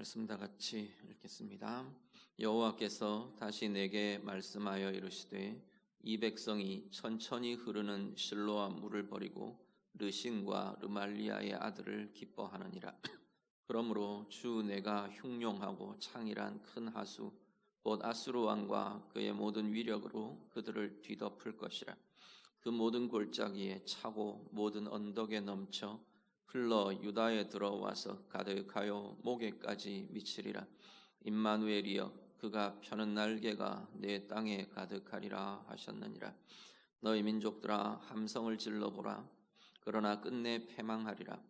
말씀 다 같이 읽겠습니다. 여호와께서 다시 내게 말씀하여 이르시되 이 백성이 천천히 흐르는 실로암 물을 버리고 르신과 르말리아의 아들을 기뻐하느니라. 그러므로 주 내가 흉룡하고 창일한 큰 하수 곧 아수르 왕과 그의 모든 위력으로 그들을 뒤덮을 것이라. 그 모든 골짜기에 차고 모든 언덕에 넘쳐 흘러 유다에 들어와서 가득하여 목에까지 미치리라. 임마누엘이여 그가 펴는 날개가 내 땅에 가득하리라 하셨느니라. 너희 민족들아 함성을 질러보라. 그러나 끝내 패망하리라.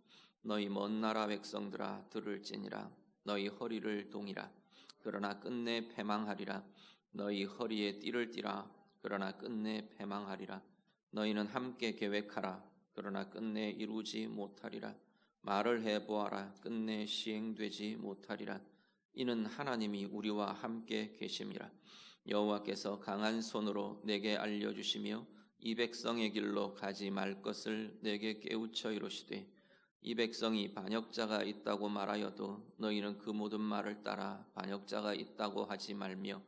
너희 먼 나라 백성들아 들을지니라. 너희 허리를 동이라. 그러나 끝내 패망하리라. 너희 허리에 띠를 띠라. 그러나 끝내 패망하리라. 너희는 함께 계획하라. 그러나 끝내 이루지 못하리라. 말을 해보아라. 끝내 시행되지 못하리라. 이는 하나님이 우리와 함께 계심이라. 여호와께서 강한 손으로 내게 알려주시며 이 백성의 길로 가지 말 것을 내게 깨우쳐 이르시되 이 백성이 반역자가 있다고 말하여도 너희는 그 모든 말을 따라 반역자가 있다고 하지 말며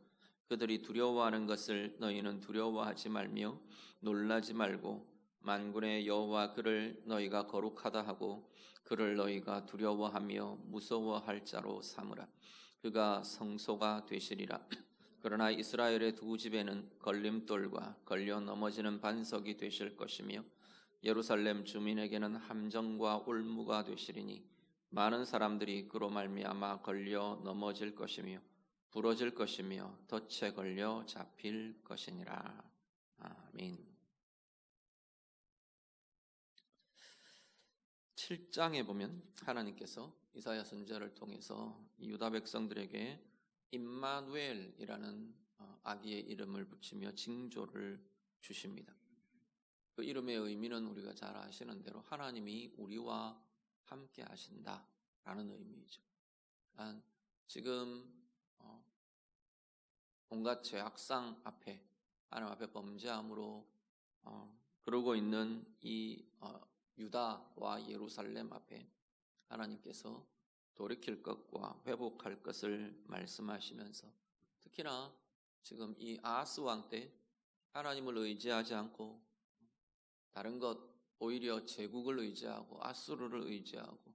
그들이 두려워하는 것을 너희는 두려워하지 말며 놀라지 말고 만군의 여호와 그를 너희가 거룩하다 하고 그를 너희가 두려워하며 무서워할 자로 삼으라. 그가 성소가 되시리라. 그러나 이스라엘의 두 집에는 걸림돌과 걸려 넘어지는 반석이 되실 것이며 예루살렘 주민에게는 함정과 올무가 되시리니 많은 사람들이 그로 말미암아 걸려 넘어질 것이며 부러질 것이며 덫에 걸려 잡힐 것이니라. 아멘. 7장에 보면 하나님께서 이사야 선지자를 통해서 유다 백성들에게 임마누엘이라는 아기의 이름을 붙이며 징조를 주십니다. 그 이름의 의미는 우리가 잘 아시는 대로 하나님이 우리와 함께 하신다라는 의미이죠. 지금 온갖 죄악상 앞에 하나님 앞에 범죄함으로 그러고 있는 이 유다와 예루살렘 앞에 하나님께서 돌이킬 것과 회복할 것을 말씀하시면서 특히나 지금 이 아하스 왕 때 하나님을 의지하지 않고 다른 것 오히려 제국을 의지하고 아수르를 의지하고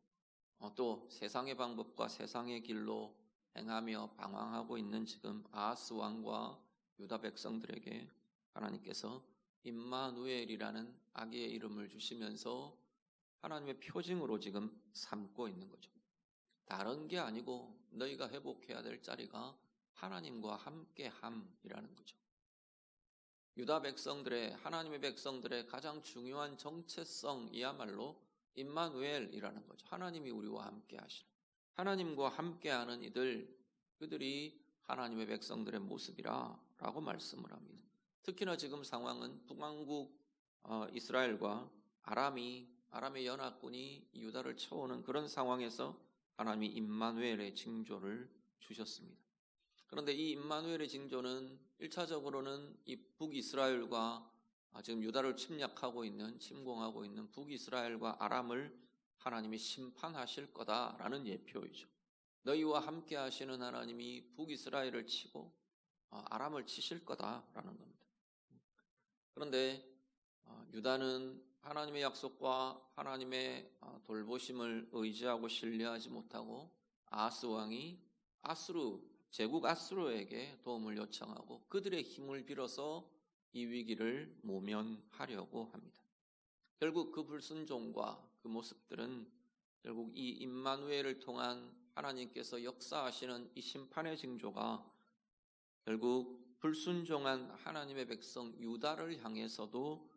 또 세상의 방법과 세상의 길로 행하며 방황하고 있는 지금 아하스 왕과 유다 백성들에게 하나님께서 임마누엘이라는 아기의 이름을 주시면서 하나님의 표징으로 지금 삼고 있는 거죠. 다른 게 아니고 너희가 회복해야 될 자리가 하나님과 함께함이라는 거죠. 유다 백성들의 하나님의 백성들의 가장 중요한 정체성이야말로 임마누엘이라는 거죠. 하나님이 우리와 함께 하시는 하나님과 함께하는 그들이 하나님의 백성들의 모습이라고 말씀을 합니다. 특히나 지금 상황은 북왕국 이스라엘과 아람의 연합군이 유다를 쳐오는 그런 상황에서 하나님이 임마누엘의 징조를 주셨습니다. 그런데 이 임마누엘의 징조는 1차적으로는 이 북이스라엘과 지금 유다를 침공하고 있는 북이스라엘과 아람을 하나님이 심판하실 거다라는 예표이죠. 너희와 함께 하시는 하나님이 북이스라엘을 치고 아람을 치실 거다라는 겁니다. 그런데 유다는 하나님의 약속과 하나님의 돌보심을 의지하고 신뢰하지 못하고 아하스 왕이 제국 아수르에게 도움을 요청하고 그들의 힘을 빌어서 이 위기를 모면하려고 합니다. 결국 그 불순종과 그 모습들은 결국 이 임마누엘을 통한 하나님께서 역사하시는 이 심판의 징조가 결국 불순종한 하나님의 백성 유다를 향해서도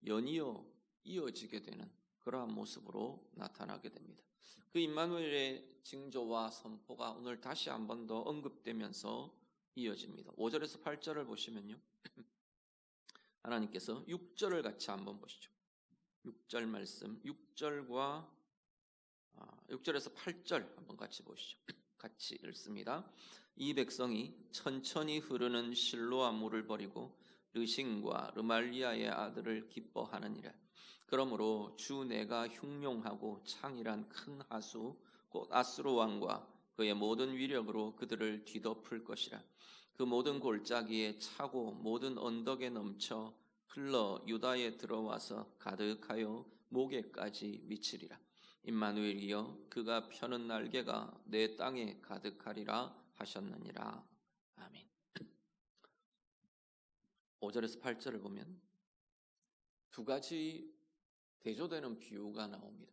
연이어 이어지게 되는 그러한 모습으로 나타나게 됩니다. 그 임마누엘의 징조와 선포가 오늘 다시 한 번 더 언급되면서 이어집니다. 5절에서 8절을 보시면요. 하나님께서 6절을 같이 한번 보시죠. 6절 말씀, 6절에서 8절 한번 같이 보시죠. 같이 읽습니다. 이 백성이 천천히 흐르는 실로암 물을 버리고 르신과 르말리아의 아들을 기뻐하느니라. 그러므로 주 내가 흉룡하고 창일한 큰 하수 곧 아수르 왕과 그의 모든 위력으로 그들을 뒤덮을 것이라. 그 모든 골짜기에 차고 모든 언덕에 넘쳐 흘러 유다에 들어와서 가득하여 목에까지 미치리라. 임마누엘이여 그가 펴는 날개가 내 땅에 가득하리라 하셨느니라. 아멘. 5절에서 8절을 보면 두 가지 대조되는 비유가 나옵니다.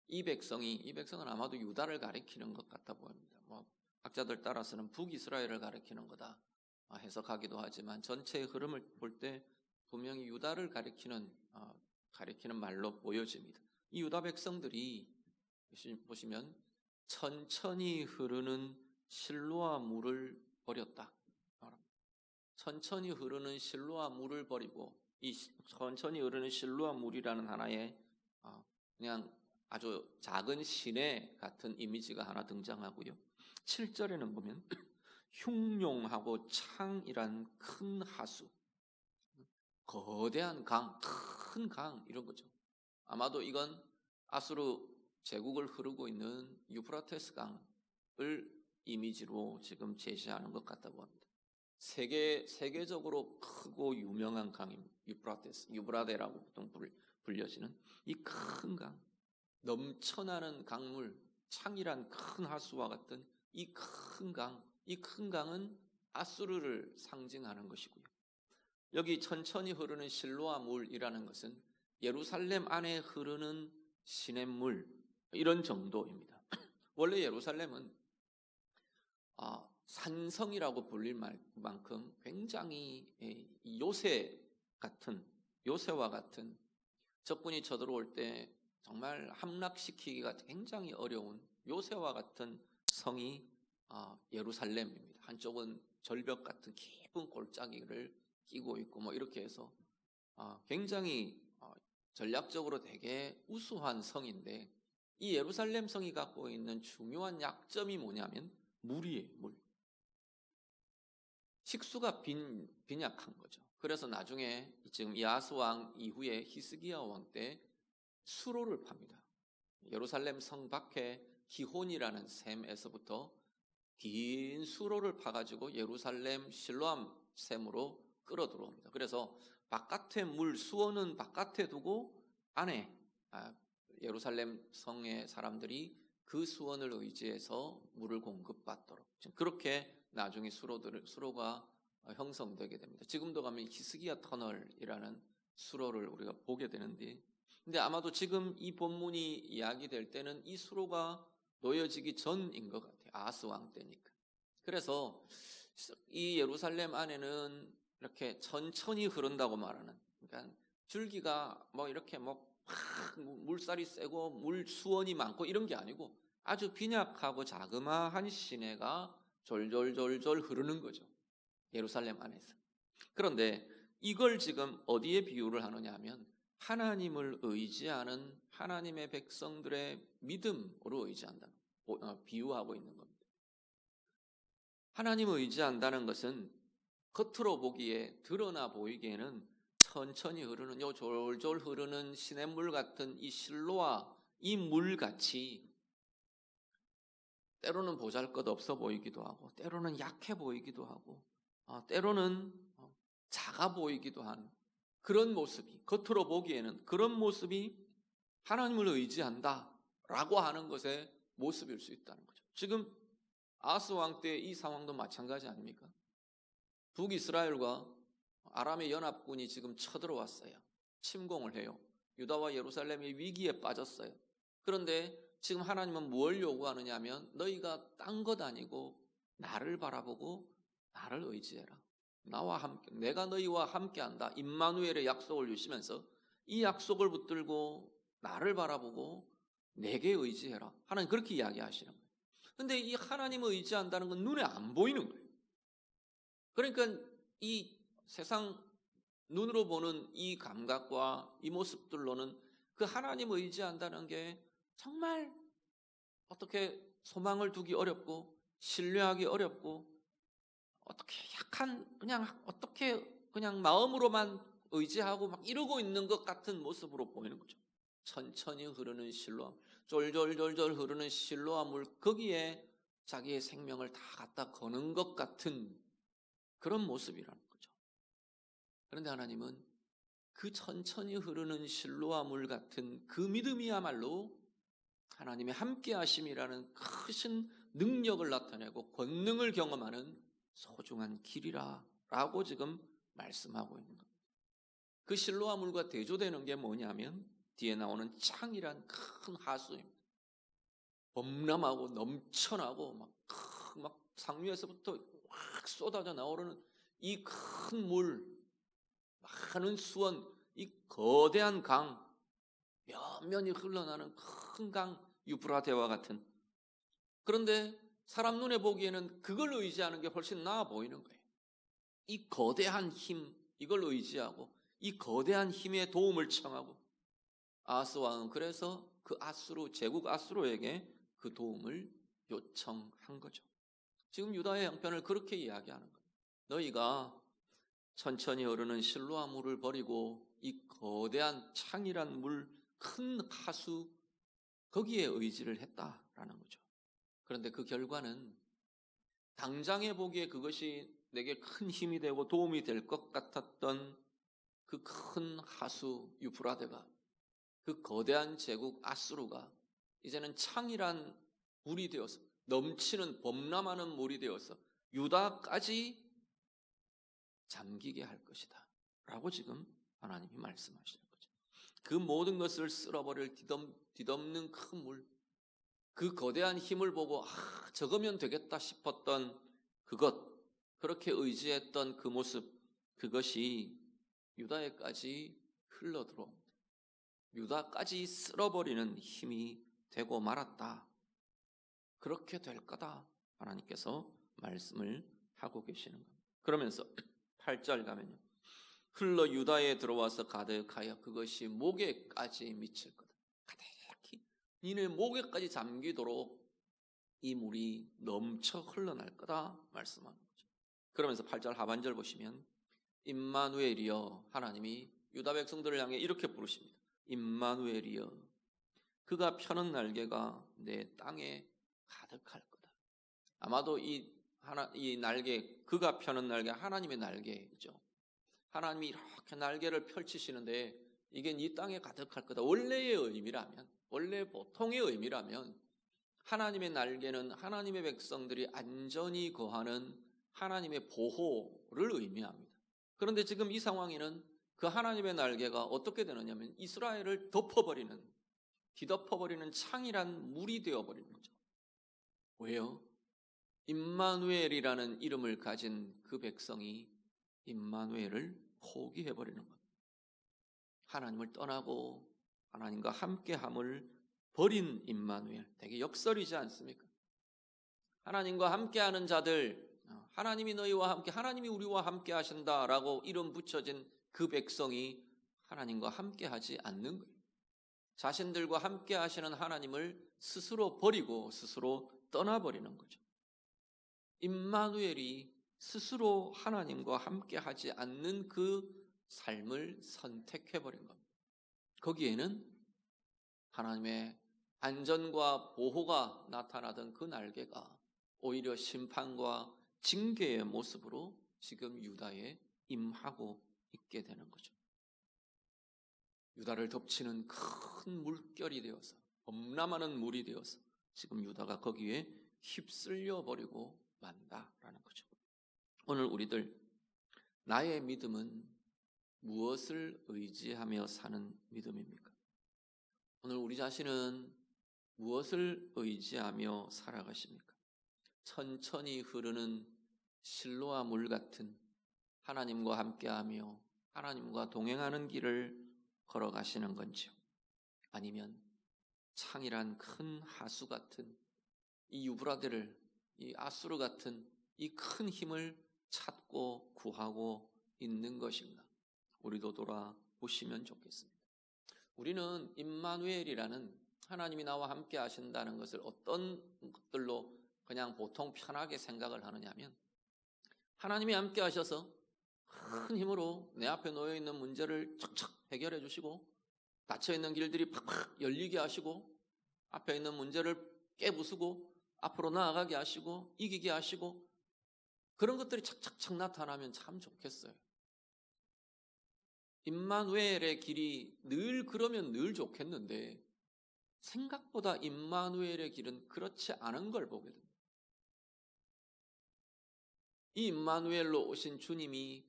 이 백성은 아마도 유다를 가리키는 것 같아 보입니다. 학자들 따라서는 북이스라엘을 가리키는 거다 해석하기도 하지만 전체의 흐름을 볼 때 분명히 유다를 가리키는 말로 보여집니다. 이 유다 백성들이 보시면 천천히 흐르는 실로아 물을 버렸다. 천천히 흐르는 실로아 물을 버리고, 이 천천히 흐르는 실로아 물이라는 하나의 그냥 아주 작은 시내 같은 이미지가 하나 등장하고요. 7절에는 보면 흉룡하고 창이란 큰 하수, 거대한 강, 큰 강 이런 거죠. 아마도 이건 아수르 제국을 흐르고 있는 유프라테스 강을 이미지로 지금 제시하는 것 같다고 합니다. 세계적으로 크고 유명한 강입니다. 유브라데라고 보통 불려지는 이 큰 강, 넘쳐나는 강물, 창이란 큰 하수와 같은 이 큰 강은 아수르를 상징하는 것이고요. 여기 천천히 흐르는 실로아 물이라는 것은 예루살렘 안에 흐르는 시냇물, 이런 정도입니다. 원래 예루살렘은 산성이라고 불릴 만큼 굉장히 요새와 같은 적군이 쳐들어올 때 정말 함락시키기가 굉장히 어려운 요새와 같은 성이 예루살렘입니다. 한쪽은 절벽 같은 깊은 골짜기를 끼고 있고 이렇게 해서 굉장히 전략적으로 되게 우수한 성인데, 이 예루살렘 성이 갖고 있는 중요한 약점이 뭐냐면 물이에요. 물. 식수가 빈약한 거죠. 그래서 나중에 지금 야스 왕 이후에 히스기야 왕 때 수로를 팝니다. 예루살렘 성 밖에 기혼이라는 샘에서부터 긴 수로를 파가지고 예루살렘 실로암 샘으로 끌어 들어옵니다. 그래서 바깥에 수원은 바깥에 두고 안에 예루살렘 성의 사람들이 그 수원을 의지해서 물을 공급받도록, 그렇게 나중에 수로가 형성되게 됩니다. 지금도 가면 히스기야 터널이라는 수로를 우리가 보게 되는데, 근데 아마도 지금 이 본문이 이야기될 때는 이 수로가 놓여지기 전인 것 같아요. 아하스 왕 때니까. 그래서 이 예루살렘 안에는 이렇게 천천히 흐른다고 말하는, 그러니까 줄기가 이렇게 물살이 세고 물 수원이 많고 이런 게 아니고 아주 빈약하고 자그마한 시내가 졸졸졸졸 흐르는 거죠. 예루살렘 안에서. 그런데 이걸 지금 어디에 비유를 하느냐 하면 하나님을 의지하는 하나님의 백성들의 믿음으로 비유하고 있는 겁니다. 하나님을 의지한다는 것은 겉으로 보기에, 드러나 보이기에는 천천히 흐르는 졸졸 흐르는 시냇물 같은 이 실로아, 이 물같이 때로는 보잘것없어 보이기도 하고, 때로는 약해 보이기도 하고, 때로는 작아 보이기도 한 그런 모습이, 겉으로 보기에는 그런 모습이 하나님을 의지한다라고 하는 것의 모습일 수 있다는 거죠. 지금 아하스 왕 때 이 상황도 마찬가지 아닙니까? 북이스라엘과 아람의 연합군이 지금 쳐들어왔어요. 침공을 해요. 유다와 예루살렘이 위기에 빠졌어요. 그런데 지금 하나님은 뭘 요구하느냐 하면 너희가 딴 것 아니고 나를 바라보고 나를 의지해라. 나와 함께, 내가 너희와 함께한다. 임마누엘의 약속을 주시면서 이 약속을 붙들고 나를 바라보고 내게 의지해라. 하나님 그렇게 이야기하시는 거예요. 그런데 이 하나님을 의지한다는 건 눈에 안 보이는 거예요. 그러니까 이 세상 눈으로 보는 이 감각과 이 모습들로는 그 하나님을 의지한다는 게 정말 어떻게 소망을 두기 어렵고 신뢰하기 어렵고 어떻게 그냥 마음으로만 의지하고 막 이러고 있는 것 같은 모습으로 보이는 거죠. 천천히 흐르는 실로암, 졸졸졸졸 흐르는 실로암 물, 거기에 자기의 생명을 다 갖다 거는 것 같은 그런 모습이라는 거죠. 그런데 하나님은 그 천천히 흐르는 실로와 물 같은 그 믿음이야말로 하나님의 함께하심이라는 크신 능력을 나타내고 권능을 경험하는 소중한 길이라고 지금 말씀하고 있는 겁니다. 그 실로와 물과 대조되는 게 뭐냐면 뒤에 나오는 창이란 큰 하수입니다. 범람하고 넘쳐나고 막 상류에서부터 확 쏟아져 나오는 이 큰 물, 많은 수원, 이 거대한 강, 면면이 흘러나는 큰 강 유브라데와 같은. 그런데 사람 눈에 보기에는 그걸 의지하는 게 훨씬 나아 보이는 거예요. 이 거대한 힘, 이걸 의지하고 이 거대한 힘의 도움을 청하고 아하스왕은 그래서 그 제국 아수르에게 그 도움을 요청한 거죠. 지금 유다의 형편을 그렇게 이야기하는 거예요. 너희가 천천히 흐르는 실로아 물을 버리고 이 거대한 창이란 물, 큰 하수 거기에 의지를 했다라는 거죠. 그런데 그 결과는 당장에 보기에 그것이 내게 큰 힘이 되고 도움이 될 것 같았던 그 큰 하수 유프라데가, 그 거대한 제국 아수르가 이제는 창이란 물이 되어서 넘치는 범람하는 물이 되어서 유다까지 잠기게 할 것이다 라고 지금 하나님이 말씀하시는 거죠. 그 모든 것을 쓸어버릴 뒤덮는 큰 물, 그 거대한 힘을 보고 저거면 되겠다 싶었던 그것, 그렇게 의지했던 그 모습, 그것이 유다에까지 흘러들어옵니다. 유다까지 쓸어버리는 힘이 되고 말았다. 그렇게 될 거다 하나님께서 말씀을 하고 계시는 겁니다. 그러면서 8절 가면요, 흘러 유다에 들어와서 가득하여 그것이 목에까지 미칠 거다. 가득히 니네 목에까지 잠기도록 이 물이 넘쳐 흘러날 거다 말씀하는 거죠. 그러면서 8절 하반절 보시면 임마누엘이여, 하나님이 유다 백성들을 향해 이렇게 부르십니다. 임마누엘이여, 그가 펴는 날개가 내 땅에 가득할 거다. 아마도 이 날개, 그가 펴는 날개, 하나님의 날개죠. 하나님이 이렇게 날개를 펼치시는데 이게 네 땅에 가득할 거다. 원래의 의미라면, 원래 보통의 의미라면 하나님의 날개는 하나님의 백성들이 안전히 거하는 하나님의 보호를 의미합니다. 그런데 지금 이 상황에는 그 하나님의 날개가 어떻게 되느냐면 이스라엘을 뒤덮어버리는 창이란 물이 되어버리는 거죠. 왜요? 임마누엘이라는 이름을 가진 그 백성이 임마누엘을 포기해버리는 겁니다. 하나님을 떠나고 하나님과 함께함을 버린 임마누엘, 되게 역설이지 않습니까? 하나님과 함께하는 자들, 하나님이 너희와 함께, 하나님이 우리와 함께 하신다라고 이름 붙여진 그 백성이 하나님과 함께하지 않는 거예요. 자신들과 함께 하시는 하나님을 스스로 버리고 스스로 떠나버리는 거죠. 임마누엘이 스스로 하나님과 함께 하지 않는 그 삶을 선택해버린 겁니다. 거기에는 하나님의 안전과 보호가 나타나던 그 날개가 오히려 심판과 징계의 모습으로 지금 유다에 임하고 있게 되는 거죠. 유다를 덮치는 큰 물결이 되어서, 범람하는 물이 되어서 지금 유다가 거기에 휩쓸려 버리고 만다라는 거죠. 오늘 우리들, 나의 믿음은 무엇을 의지하며 사는 믿음입니까? 오늘 우리 자신은 무엇을 의지하며 살아가십니까? 천천히 흐르는 실로와 물 같은 하나님과 함께하며 하나님과 동행하는 길을 걸어가시는 건지요? 아니면 창이란 큰 하수 같은 이 유브라데를, 이 아수르 같은 이 큰 힘을 찾고 구하고 있는 것인가? 우리도 돌아보시면 좋겠습니다. 우리는 임마누엘이라는 하나님이 나와 함께 하신다는 것을 어떤 것들로 그냥 보통 편하게 생각을 하느냐면, 하나님이 함께 하셔서 큰 힘으로 내 앞에 놓여있는 문제를 척척 해결해 주시고, 닫혀있는 길들이 팍팍 열리게 하시고, 앞에 있는 문제를 깨부수고 앞으로 나아가게 하시고 이기게 하시고 그런 것들이 착착착 나타나면 참 좋겠어요. 임마누엘의 길이 늘 그러면 늘 좋겠는데 생각보다 임마누엘의 길은 그렇지 않은 걸 보게 됩니다. 이 임마누엘로 오신 주님이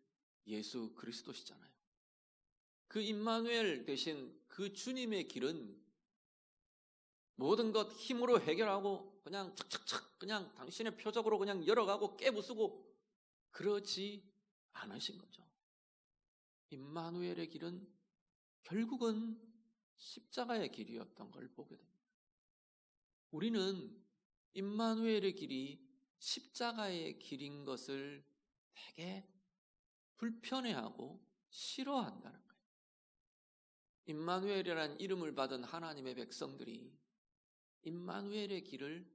예수 그리스도시잖아요. 그 임마누엘 대신 그 주님의 길은 모든 것 힘으로 해결하고 그냥 착착착 그냥 당신의 표적으로 그냥 열어가고 깨부수고 그러지 않으신 거죠. 임마누엘의 길은 결국은 십자가의 길이었던 걸 보게 됩니다. 우리는 임마누엘의 길이 십자가의 길인 것을 되게 불편해하고 싫어한다는 거예요. 임마누엘이라는 이름을 받은 하나님의 백성들이 임마누엘의 길을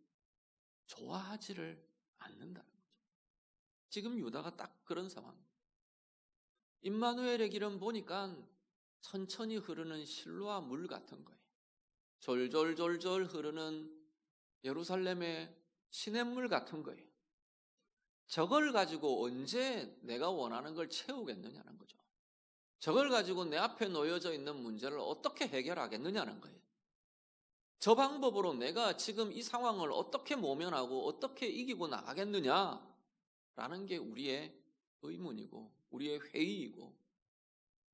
좋아하지를 않는다는 거죠. 지금 유다가 딱 그런 상황입니다. 임마누엘의 길은 보니까 천천히 흐르는 실로와 물 같은 거예요. 졸졸졸졸 흐르는 예루살렘의 시냇물 같은 거예요. 저걸 가지고 언제 내가 원하는 걸 채우겠느냐는 거죠. 저걸 가지고 내 앞에 놓여져 있는 문제를 어떻게 해결하겠느냐는 거예요. 저 방법으로 내가 지금 이 상황을 어떻게 모면하고 어떻게 이기고 나가겠느냐라는 게 우리의 의문이고 우리의 회의이고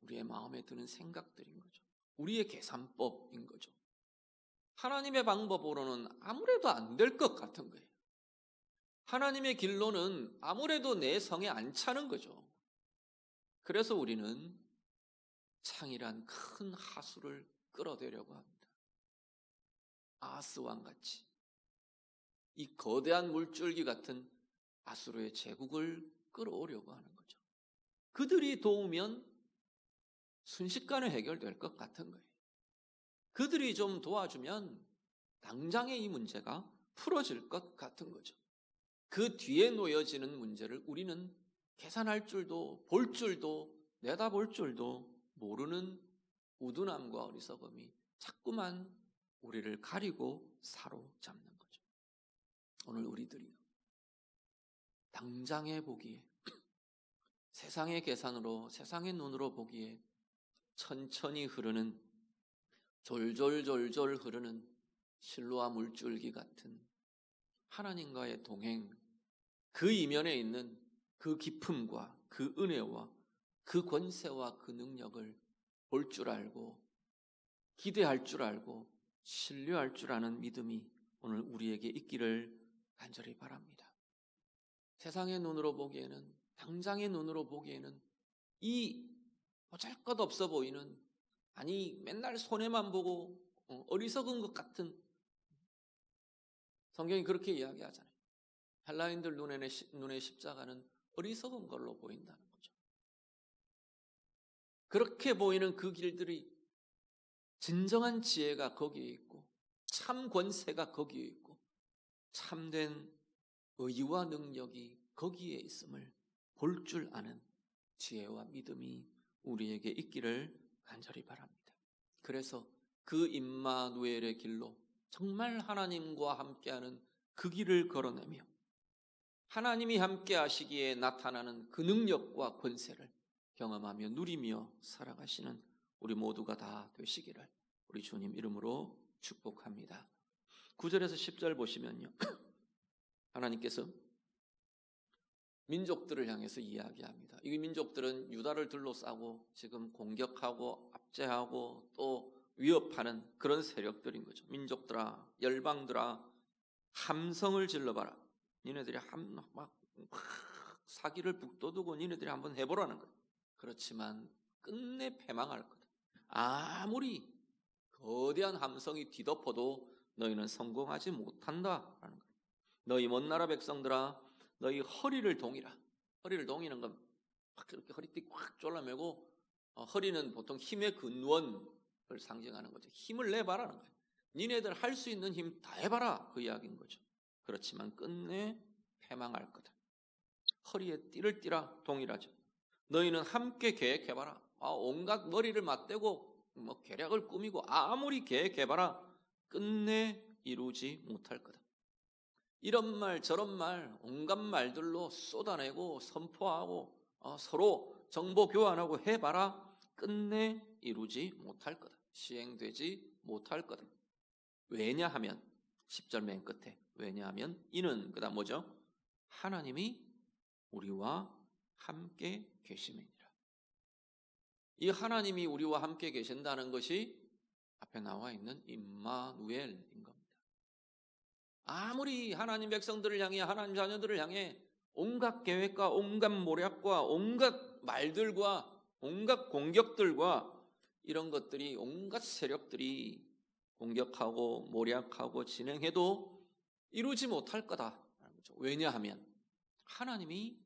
우리의 마음에 드는 생각들인 거죠. 우리의 계산법인 거죠. 하나님의 방법으로는 아무래도 안 될 것 같은 거예요. 하나님의 길로는 아무래도 내 성에 안 차는 거죠. 그래서 우리는 창이란 큰 하수를 끌어대려고 합니다. 아하스왕 같이 이 거대한 물줄기 같은 아수르의 제국을 끌어오려고 하는 거죠. 그들이 도우면 순식간에 해결될 것 같은 거예요. 그들이 좀 도와주면 당장에 이 문제가 풀어질 것 같은 거죠. 그 뒤에 놓여지는 문제를 우리는 계산할 줄도 볼 줄도 내다볼 줄도 모르는 우둔함과 어리석음이 자꾸만 우리를 가리고 사로잡는 거죠. 오늘 우리들이 당장에 보기에 세상의 계산으로 세상의 눈으로 보기에 천천히 흐르는 졸졸졸졸 흐르는 실로와 물줄기 같은 하나님과의 동행, 그 이면에 있는 그 기품과 그 은혜와 그 권세와 그 능력을 볼 줄 알고 기대할 줄 알고 신뢰할 줄 아는 믿음이 오늘 우리에게 있기를 간절히 바랍니다. 세상의 눈으로 보기에는 당장의 눈으로 보기에는 이 보잘것없어 보이는 아니 맨날 손해만 보고 어리석은 것 같은 성경이 그렇게 이야기하잖아요. 헬라인들 눈에 십자가는 어리석은 걸로 보인다는 거죠. 그렇게 보이는 그 길들이 진정한 지혜가 거기에 있고 참 권세가 거기에 있고 참된 의와 능력이 거기에 있음을 볼 줄 아는 지혜와 믿음이 우리에게 있기를 간절히 바랍니다. 그래서 그 임마누엘의 길로 정말 하나님과 함께하는 그 길을 걸어내며 하나님이 함께 하시기에 나타나는 그 능력과 권세를 경험하며 누리며 살아가시는 우리 모두가 다 되시기를 우리 주님 이름으로 축복합니다. 9절에서 10절 보시면요. 하나님께서 민족들을 향해서 이야기합니다. 이 민족들은 유다를 둘러싸고 지금 공격하고 압제하고 또 위협하는 그런 세력들인 거죠. 민족들아, 열방들아, 함성을 질러봐라. 니네들이 막 사기를 북돋우고 니네들이 한번 해보라는 거예요. 그렇지만 끝내 패망할 거다. 아무리 거대한 함성이 뒤덮어도 너희는 성공하지 못한다라는 거예요. 너희 먼 나라 백성들아, 너희 허리를 동이라. 허리를 동이는 건 막 이렇게 허리띠 꽉 졸라매고 허리는 보통 힘의 근원을 상징하는 거죠. 힘을 내봐라는 거예요. 니네들 할 수 있는 힘 다 해봐라 그 이야기인 거죠. 그렇지만 끝내 패망할 거다. 허리에 띠를 띠라 동일하죠. 너희는 함께 계획해봐라. 온갖 머리를 맞대고 계략을 꾸미고 아무리 계획해봐라. 끝내 이루지 못할 거다. 이런 말 저런 말 온갖 말들로 쏟아내고 선포하고 서로 정보 교환하고 해봐라. 끝내 이루지 못할 거다. 시행되지 못할 거다. 왜냐하면 10절 맨 끝에 왜냐하면 이는 그다음 뭐죠? 하나님이 우리와 함께 계심이니라. 이 하나님이 우리와 함께 계신다는 것이 앞에 나와 있는 임마누엘인 겁니다. 아무리 하나님 백성들을 향해 하나님 자녀들을 향해 온갖 계획과 온갖 모략과 온갖 말들과 온갖 공격들과 이런 것들이 온갖 세력들이 공격하고 모략하고 진행해도 이루지 못할 거다. 왜냐하면 하나님이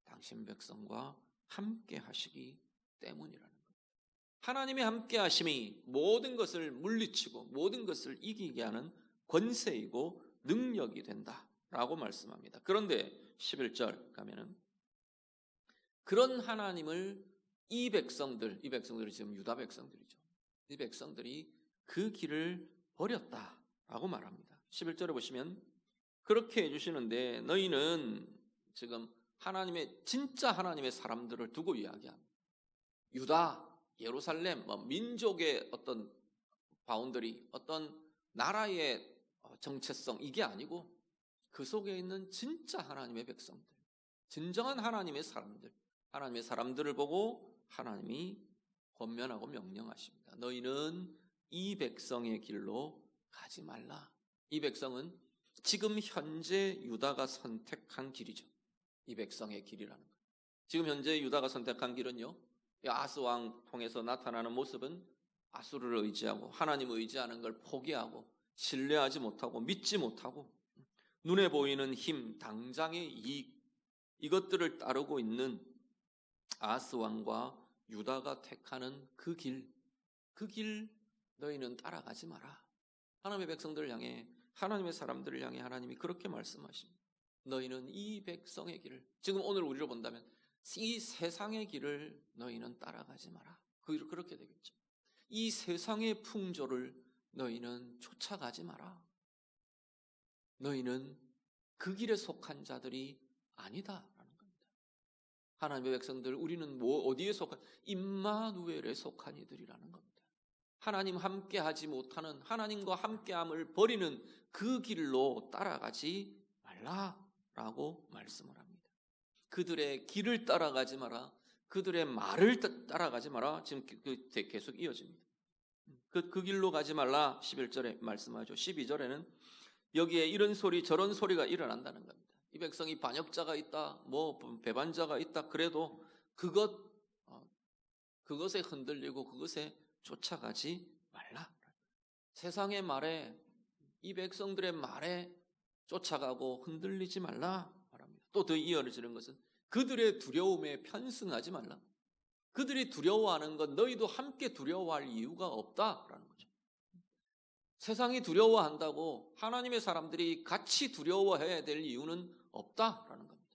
당신 백성과 함께 하시기 때문이라는 거예요. 하나님이 함께 하심이 모든 것을 물리치고 모든 것을 이기게 하는 권세이고 능력이 된다라고 말씀합니다. 그런데 11절 가면은 그런 하나님을 이 백성들이 지금 유다 백성들이죠. 이 백성들이 그 길을 버렸다라고 말합니다. 11절에 보시면 그렇게 해주시는데 너희는 지금 진짜 하나님의 사람들을 두고 이야기합니다. 유다, 예루살렘, 민족의 어떤 바운더리, 어떤 나라의 정체성 이게 아니고 그 속에 있는 진짜 하나님의 백성들, 진정한 하나님의 사람들을 보고 하나님이 권면하고 명령하십니다. 너희는 이 백성의 길로 가지 말라. 이 백성은 지금 현재 유다가 선택한 길이죠. 이 백성의 길이라는 거예요. 지금 현재 유다가 선택한 길은요, 아스 왕 통해서 나타나는 모습은 아수르를 의지하고 하나님을 의지하는 걸 포기하고 신뢰하지 못하고 믿지 못하고 눈에 보이는 힘, 당장의 이익 이것들을 따르고 있는 아스 왕과 유다가 택하는 그 길 너희는 따라가지 마라. 하나님의 백성들을 향해 하나님의 사람들을 향해 하나님이 그렇게 말씀하십니다. 너희는 이 백성의 길을, 지금 오늘 우리로 본다면 이 세상의 길을 너희는 따라가지 마라. 그렇게 되겠죠. 이 세상의 풍조를 너희는 쫓아가지 마라. 너희는 그 길에 속한 자들이 아니다라는 겁니다. 하나님의 백성들, 우리는 어디에 속한? 임마누엘에 속한 이들이라는 겁니다. 하나님 함께하지 못하는, 하나님과 함께함을 버리는 그 길로 따라가지 말라라고 말씀을 합니다. 그들의 길을 따라가지 마라. 그들의 말을 따라가지 마라. 지금 계속 이어집니다. 그 길로 가지 말라 11절에 말씀하죠. 12절에는 여기에 이런 소리 저런 소리가 일어난다는 겁니다. 이 백성이 반역자가 있다, 배반자가 있다 그래도 그것에 흔들리고 그것에 쫓아가지 말라. 세상의 말에, 이 백성들의 말에 쫓아가고 흔들리지 말라 말합니다. 또 더 이어지는 것은 그들의 두려움에 편승하지 말라. 그들이 두려워하는 건 너희도 함께 두려워할 이유가 없다라는 거죠. 세상이 두려워한다고 하나님의 사람들이 같이 두려워해야 될 이유는 없다라는 겁니다.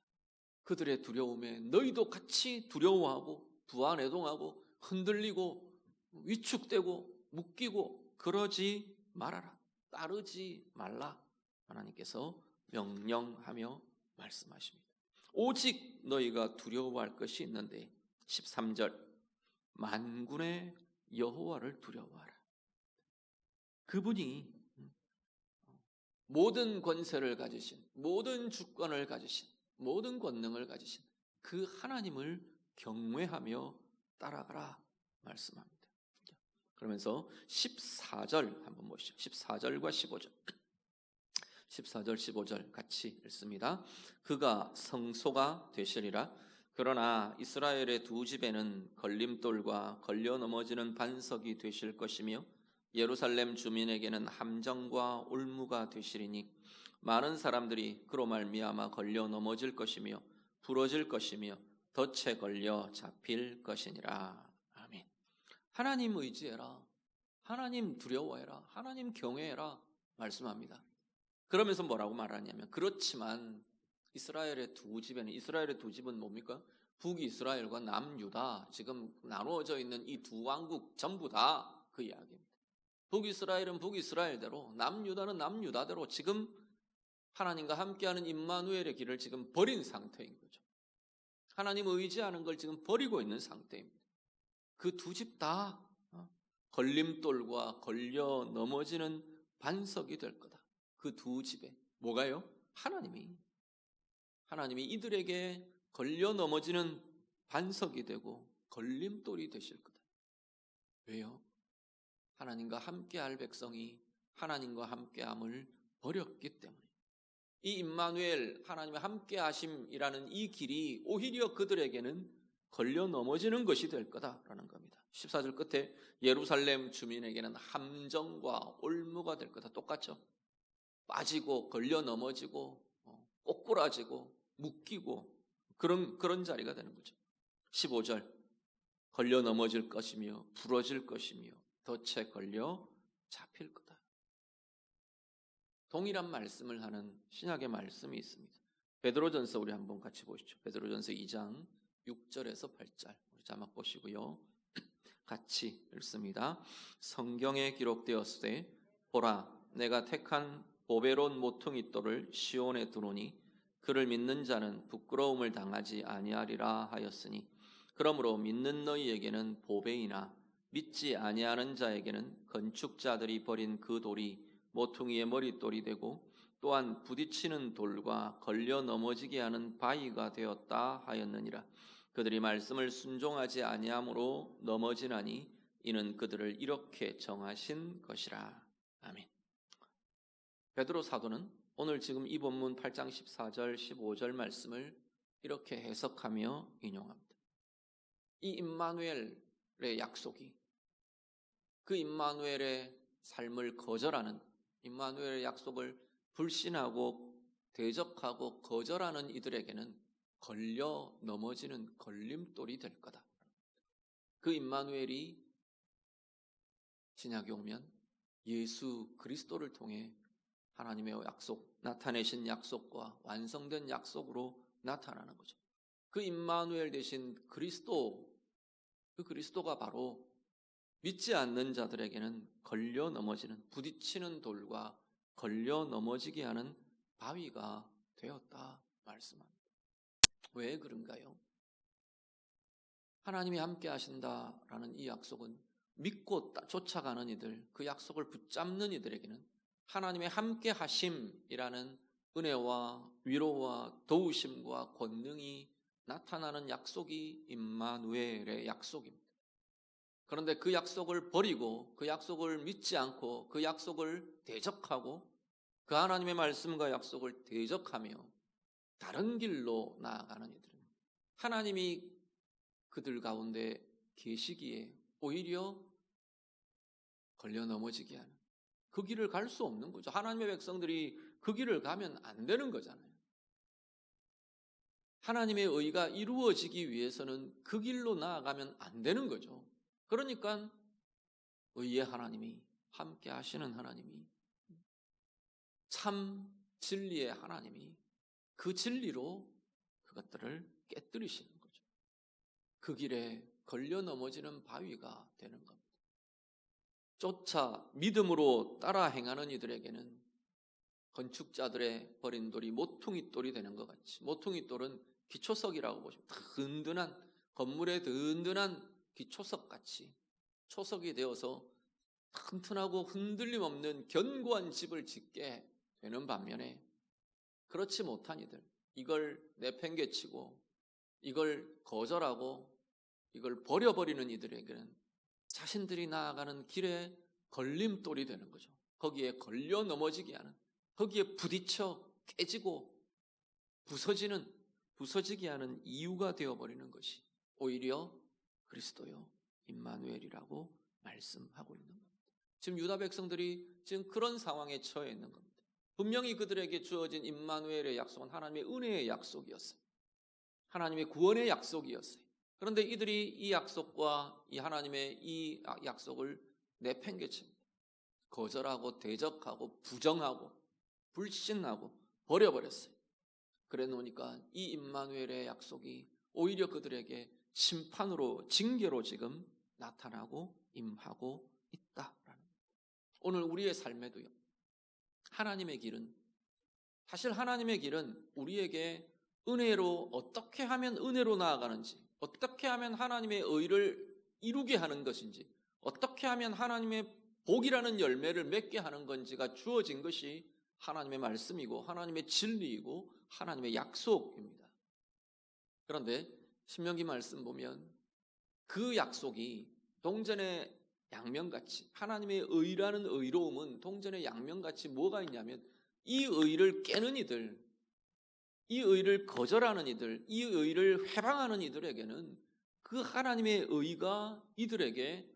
그들의 두려움에 너희도 같이 두려워하고 부안해동하고 흔들리고 위축되고 묶이고 그러지 말아라. 따르지 말라. 하나님께서 명령하며 말씀하십니다. 오직 너희가 두려워할 것이 있는데 13절 만군의 여호와를 두려워하라. 그분이 모든 권세를 가지신, 모든 주권을 가지신, 모든 권능을 가지신 그 하나님을 경외하며 따라가라 말씀합니다. 그러면서 14절 한번 보시죠. 14절과 15절 14절 15절 같이 읽습니다. 그가 성소가 되시리라. 그러나 이스라엘의 두 집에는 걸림돌과 걸려 넘어지는 반석이 되실 것이며 예루살렘 주민에게는 함정과 올무가 되시리니 많은 사람들이 그로 말미암아 걸려 넘어질 것이며 부러질 것이며 덫에 걸려 잡힐 것이니라. 아멘. 하나님 의지해라. 하나님 두려워해라. 하나님 경외해라 말씀합니다. 그러면서 뭐라고 말하냐면 그렇지만 이스라엘의 두 집은 뭡니까? 북이스라엘과 남유다, 지금 나누어져 있는 이 두 왕국 전부 다 그 이야기입니다. 북이스라엘은 북이스라엘대로, 남유다는 남유다대로 지금 하나님과 함께하는 임마누엘의 길을 지금 버린 상태인 거죠. 하나님을 의지하는 걸 지금 버리고 있는 상태입니다. 그 두 집 다 걸림돌과 걸려 넘어지는 반석이 될 거다. 그 두 집에 뭐가요? 하나님이 이들에게 걸려 넘어지는 반석이 되고 걸림돌이 되실 거다. 왜요? 하나님과 함께할 백성이 하나님과 함께함을 버렸기 때문에. 이 임마누엘, 하나님의 함께하심이라는 이 길이 오히려 그들에게는 걸려 넘어지는 것이 될 거다라는 겁니다. 14절 끝에 예루살렘 주민에게는 함정과 올무가 될 거다. 똑같죠? 빠지고 걸려 넘어지고 꼬꾸라지고 묶이고 그런 자리가 되는 거죠. 15절 걸려 넘어질 것이며 부러질 것이며 덫에 걸려 잡힐 거다. 동일한 말씀을 하는 신약의 말씀이 있습니다. 베드로전서 우리 한번 같이 보시죠. 베드로전서 2장 6절에서 8절 우리 자막 보시고요. 같이 읽습니다. 성경에 기록되었으되 보라 내가 택한 보배로운 모퉁이돌을 시온에 두노니 그를 믿는 자는 부끄러움을 당하지 아니하리라 하였으니 그러므로 믿는 너희에게는 보배이나 믿지 아니하는 자에게는 건축자들이 버린 그 돌이 모퉁이의 머릿돌이 되고 또한 부딪히는 돌과 걸려 넘어지게 하는 바위가 되었다 하였느니라. 그들이 말씀을 순종하지 아니함으로 넘어지나니 이는 그들을 이렇게 정하신 것이라. 아멘. 베드로 사도는 오늘 지금 이 본문 8장 14절 15절 말씀을 이렇게 해석하며 인용합니다. 이 임마누엘의 약속이 그 임마누엘의 삶을 거절하는, 임마누엘의 약속을 불신하고 대적하고 거절하는 이들에게는 걸려 넘어지는 걸림돌이 될 거다. 그 임마누엘이 신약에 오면 예수 그리스도를 통해 하나님의 약속, 나타내신 약속과 완성된 약속으로 나타나는 거죠. 그 임마누엘 대신 그리스도, 그 그리스도가 바로 믿지 않는 자들에게는 걸려 넘어지는, 부딪히는 돌과 걸려 넘어지게 하는 바위가 되었다 말씀합니다. 왜 그런가요? 하나님이 함께 하신다라는 이 약속은 믿고 쫓아가는 이들, 그 약속을 붙잡는 이들에게는 하나님의 함께 하심이라는 은혜와 위로와 도우심과 권능이 나타나는 약속이 임마누엘의 약속입니다. 그런데 그 약속을 버리고 그 약속을 믿지 않고 그 약속을 대적하고 그 하나님의 말씀과 약속을 대적하며 다른 길로 나아가는 이들은 하나님이 그들 가운데 계시기에 오히려 걸려 넘어지게 하는, 그 길을 갈 수 없는 거죠. 하나님의 백성들이 그 길을 가면 안 되는 거잖아요. 하나님의 의가 이루어지기 위해서는 그 길로 나아가면 안 되는 거죠. 그러니까 의의 하나님이, 함께 하시는 하나님이, 참 진리의 하나님이 그 진리로 그것들을 깨뜨리시는 거죠. 그 길에 걸려 넘어지는 바위가 되는 겁니다. 쫓아 믿음으로 따라 행하는 이들에게는 건축자들의 버린 돌이 모퉁이 돌이 되는 것 같이, 모퉁이 돌은 기초석이라고 보시면 든든한, 건물의 든든한 기초석 같이 초석이 되어서 튼튼하고 흔들림 없는 견고한 집을 짓게 되는 반면에 그렇지 못한 이들, 이걸 내팽개치고 이걸 거절하고 이걸 버려버리는 이들에게는 자신들이 나아가는 길에 걸림돌이 되는 거죠. 거기에 걸려 넘어지게 하는, 거기에 부딪혀 깨지고 부서지게 하는 이유가 되어버리는 것이 오히려 그리스도요 임마누엘이라고 말씀하고 있는 겁니다. 지금 유다 백성들이 지금 그런 상황에 처해 있는 겁니다. 분명히 그들에게 주어진 임마누엘의 약속은 하나님의 은혜의 약속이었어요. 하나님의 구원의 약속이었어요. 그런데 이들이 이 약속과 이 하나님의 이 약속을 내팽개칩니다. 거절하고 대적하고 부정하고 불신하고 버려버렸어요. 그래 놓으니까 이 임마누엘의 약속이 오히려 그들에게 심판으로, 징계로 지금 나타나고 임하고 있다라는. 오늘 우리의 삶에도요, 하나님의 길은 사실 하나님의 길은 우리에게 은혜로 어떻게 하면 은혜로 나아가는지, 어떻게 하면 하나님의 의를 이루게 하는 것인지, 어떻게 하면 하나님의 복이라는 열매를 맺게 하는 건지가 주어진 것이 하나님의 말씀이고 하나님의 진리이고 하나님의 약속입니다. 그런데 신명기 말씀 보면 그 약속이 동전의 양면같이, 하나님의 의라는 의로움은 동전의 양면같이 뭐가 있냐면 이 의를 깨는 이들, 이 의를 거절하는 이들, 이 의를 회방하는 이들에게는 그 하나님의 의가 이들에게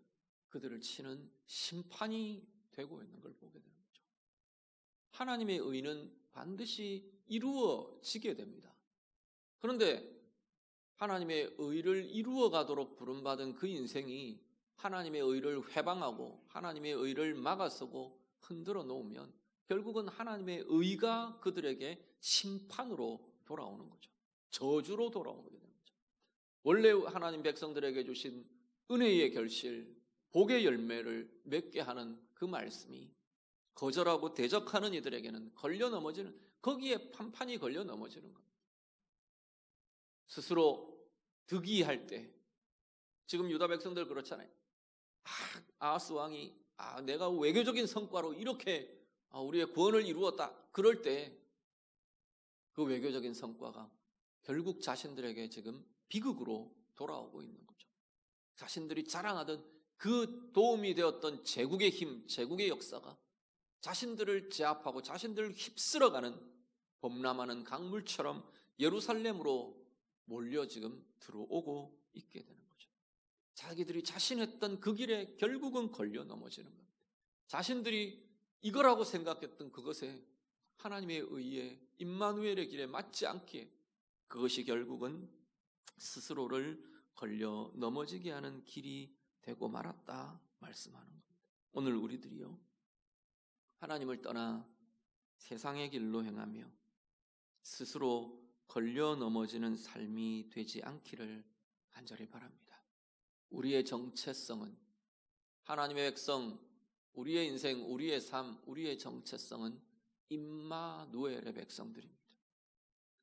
그들을 치는 심판이 되고 있는 걸 보게 되는 거죠. 하나님의 의는 반드시 이루어지게 됩니다. 그런데 하나님의 의를 이루어 가도록 부름받은 그 인생이 하나님의 의를 회방하고 하나님의 의를 막아서고 흔들어 놓으면 결국은 하나님의 의가 그들에게 심판으로 돌아오는 거죠. 저주로 돌아오게 되는 거죠. 원래 하나님 백성들에게 주신 은혜의 결실, 복의 열매를 맺게 하는 그 말씀이 거절하고 대적하는 이들에게는 걸려 넘어지는, 거기에 판판이 걸려 넘어지는 겁니다. 스스로 득이할 때, 지금 유다 백성들 그렇잖아요. 아하스 왕이 내가 외교적인 성과로 이렇게 우리의 구원을 이루었다. 그럴 때 그 외교적인 성과가 결국 자신들에게 지금 비극으로 돌아오고 있는 거죠. 자신들이 자랑하던 그 도움이 되었던 제국의 힘, 제국의 역사가 자신들을 제압하고 자신들을 휩쓸어가는 범람하는 강물처럼 예루살렘으로 몰려 지금 들어오고 있게 되는 거죠. 자기들이 자신했던 그 길에 결국은 걸려 넘어지는 겁니다. 자신들이 이거라고 생각했던 그것에 하나님의 의에 임마누엘의 길에 맞지 않기에 그것이 결국은 스스로를 걸려 넘어지게 하는 길이 되고 말았다 말씀하는 겁니다. 오늘 우리들이요, 하나님을 떠나 세상의 길로 행하며 스스로 걸려 넘어지는 삶이 되지 않기를 간절히 바랍니다. 우리의 정체성은, 하나님의 백성, 우리의 인생, 우리의 삶, 우리의 정체성은 임마누엘의 백성들입니다.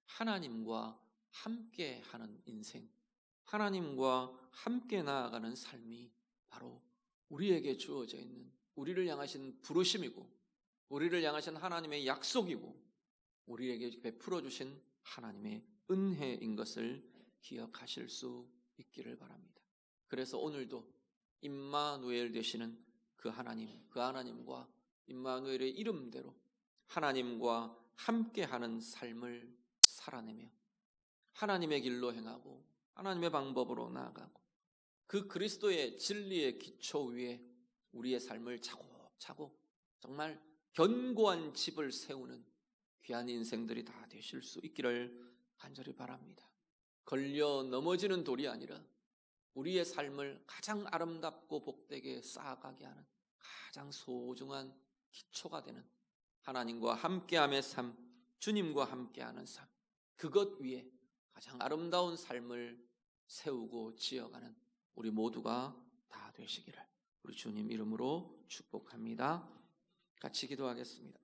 하나님과 함께하는 인생, 하나님과 함께 나아가는 삶이 바로 우리에게 주어져 있는, 우리를 향하신 부르심이고 우리를 향하신 하나님의 약속이고 우리에게 베풀어 주신 하나님의 은혜인 것을 기억하실 수 있기를 바랍니다. 그래서 오늘도 임마누엘 되시는 그 하나님, 그 하나님과 임마누엘의 이름대로 하나님과 함께하는 삶을 살아내며 하나님의 길로 행하고 하나님의 방법으로 나아가고 그 그리스도의 진리의 기초 위에 우리의 삶을 차곡차곡 정말 견고한 집을 세우는 귀한 인생들이 다 되실 수 있기를 간절히 바랍니다. 걸려 넘어지는 돌이 아니라 우리의 삶을 가장 아름답고 복되게 쌓아가게 하는 가장 소중한 기초가 되는 하나님과 함께함의 삶, 주님과 함께하는 삶, 그것 위에 가장 아름다운 삶을 세우고 지어가는 우리 모두가 다 되시기를 우리 주님 이름으로 축복합니다. 같이 기도하겠습니다.